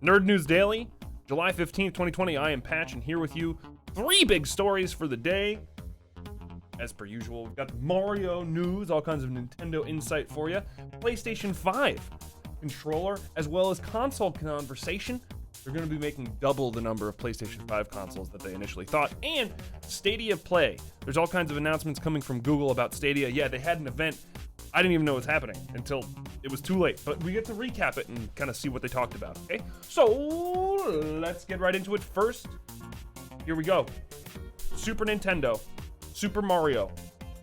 Nerd News Daily, July 15th, 2020. I am Patch, and here with you, 3 big stories for the day. As per usual, we've got Mario news, all kinds of Nintendo insight for you, PlayStation 5 controller, as well as console conversation. They're going to be making double the number of PlayStation 5 consoles that they initially thought, and Stadia Play. There's all kinds of announcements coming from Google about Stadia. Yeah, they had an event. I didn't even know what was happening until it was too late, but we get to recap it and kind of see what they talked about, okay? So, let's get right into it. First, here we go. Super Nintendo, Super Mario.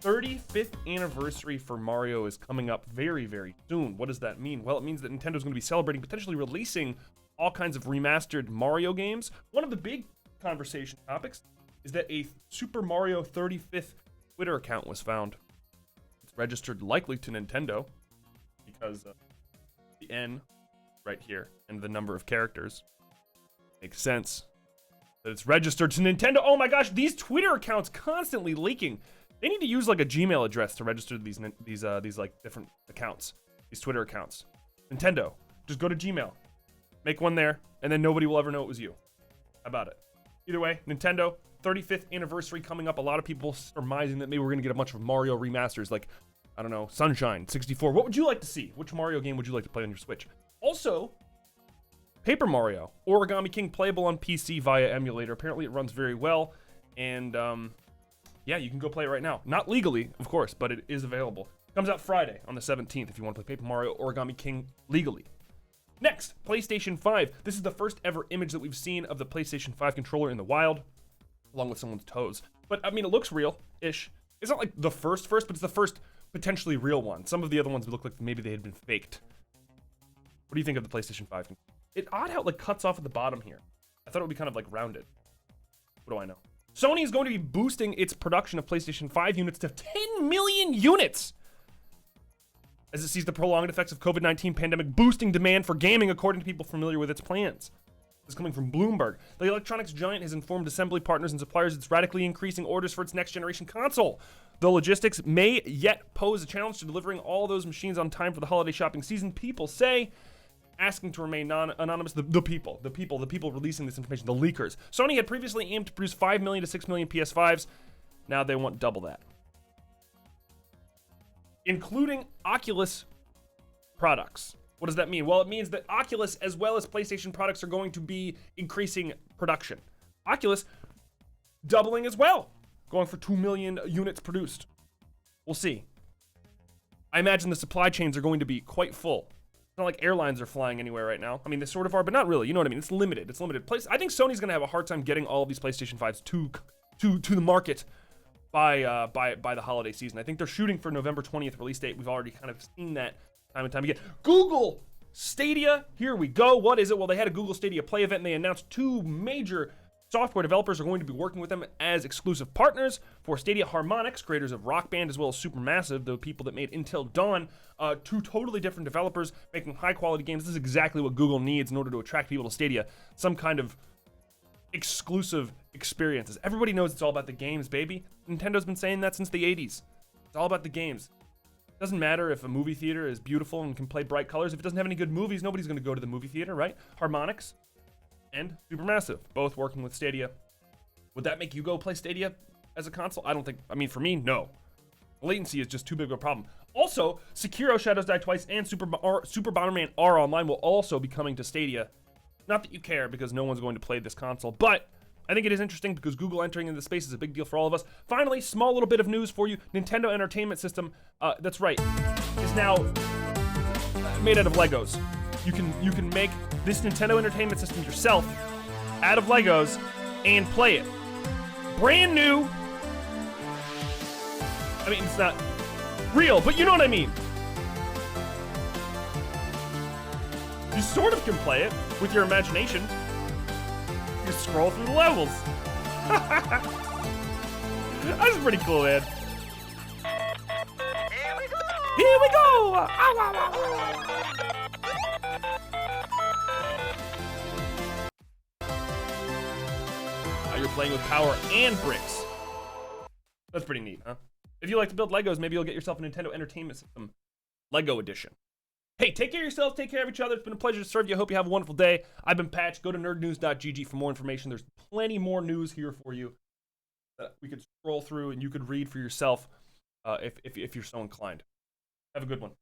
35th anniversary for Mario is coming up very, very soon. What does that mean? Well, it means that Nintendo's going to be celebrating, potentially releasing all kinds of remastered Mario games. One of the big conversation topics is that a Super Mario 35th Twitter account was found. It's registered likely to Nintendo because the N right here and the number of characters makes sense that it's registered to Nintendo. Oh my gosh, these Twitter accounts constantly leaking. They need to use like a Gmail address to register these like different accounts, these Twitter accounts. Nintendo, just go to Gmail, make one there, and then nobody will ever know it was you. How about it? Either way, Nintendo, 35th anniversary coming up. A lot of people surmising that maybe we're gonna get a bunch of Mario remasters, like, I don't know, Sunshine 64. What would you like to see? Which Mario game would you like to play on your Switch? Also, Paper Mario, Origami King, playable on PC via emulator. Apparently it runs very well, and yeah, you can go play it right now. Not legally, of course, but it is available. Comes out Friday on the 17th if you want to play Paper Mario Origami King legally. Next, PlayStation 5. This is the first ever image that we've seen of the PlayStation 5 controller in the wild, along with someone's toes. But, I mean, it looks real-ish. It's not like the first, but it's the first potentially real one. Some of the other ones look like maybe they had been faked. What do you think of the PlayStation 5? It's odd how it, like, cuts off at the bottom here. I thought it would be kind of, like, rounded. What do I know? Sony is going to be boosting its production of PlayStation 5 units to 10 million units as it sees the prolonged effects of COVID-19 pandemic boosting demand for gaming, according to people familiar with its plans. This is coming from Bloomberg. The electronics giant has informed assembly partners and suppliers it's radically increasing orders for its next generation console. The logistics may yet pose a challenge to delivering all those machines on time for the holiday shopping season. People say, asking to remain anonymous, the people releasing this information, the leakers. Sony had previously aimed to produce 5 million to 6 million PS5s. Now they want double that. Including Oculus products. What does that mean? Well, it means that Oculus as well as PlayStation products are going to be increasing production. Oculus doubling as well, going for 2 million units produced. We'll see. I imagine the supply chains are going to be quite full. It's not like airlines are flying anywhere right now. I mean, they sort of are, but not really. You know what I mean? It's limited. It's limited. I think Sony's going to have a hard time getting all of these PlayStation 5s to the market by the holiday season. I think they're shooting for November 20th release date. We've already kind of seen that time and time again. Google Stadia. Here we go. What is it? Well, they had a Google Stadia Play event, and they announced 2 major software developers are going to be working with them as exclusive partners for Stadia. Harmonics, creators of Rock Band as well as Supermassive, the people that made Until Dawn. 2 totally different developers making high-quality games. This is exactly what Google needs in order to attract people to Stadia. Some kind of exclusive experiences. Everybody knows it's all about the games, baby. Nintendo's been saying that since the 80s. It's all about the games. It doesn't matter if a movie theater is beautiful and can play bright colors. If it doesn't have any good movies, nobody's going to go to the movie theater, right? Harmonics and Supermassive, both working with Stadia. Would that make you go play Stadia as a console? I don't think, I mean, for me, no. Latency is just too big of a problem. Also, Sekiro Shadows Die Twice and Super Bomberman R Online will also be coming to Stadia. Not that you care, because no one's going to play this console, but I think it is interesting because Google entering into the space is a big deal for all of us. Finally, small little bit of news for you. Nintendo Entertainment System, that's right, is now made out of Legos. You can make this Nintendo Entertainment System yourself out of Legos and play it. Brand new. I mean, it's not real, but you know what I mean. You sort of can play it with your imagination. You just scroll through the levels. That's pretty cool, man. Here we go! Here we go! Ow, ow, ow. Now you're playing with power and bricks. That's pretty neat, huh? If you like to build Legos, maybe you'll get yourself a Nintendo Entertainment System Lego Edition. Hey, take care of yourselves. Take care of each other. It's been a pleasure to serve you. I hope you have a wonderful day. I've been Patch. Go to nerdnews.gg for more information. There's plenty more news here for you that we could scroll through and you could read for yourself if you're so inclined. Have a good one.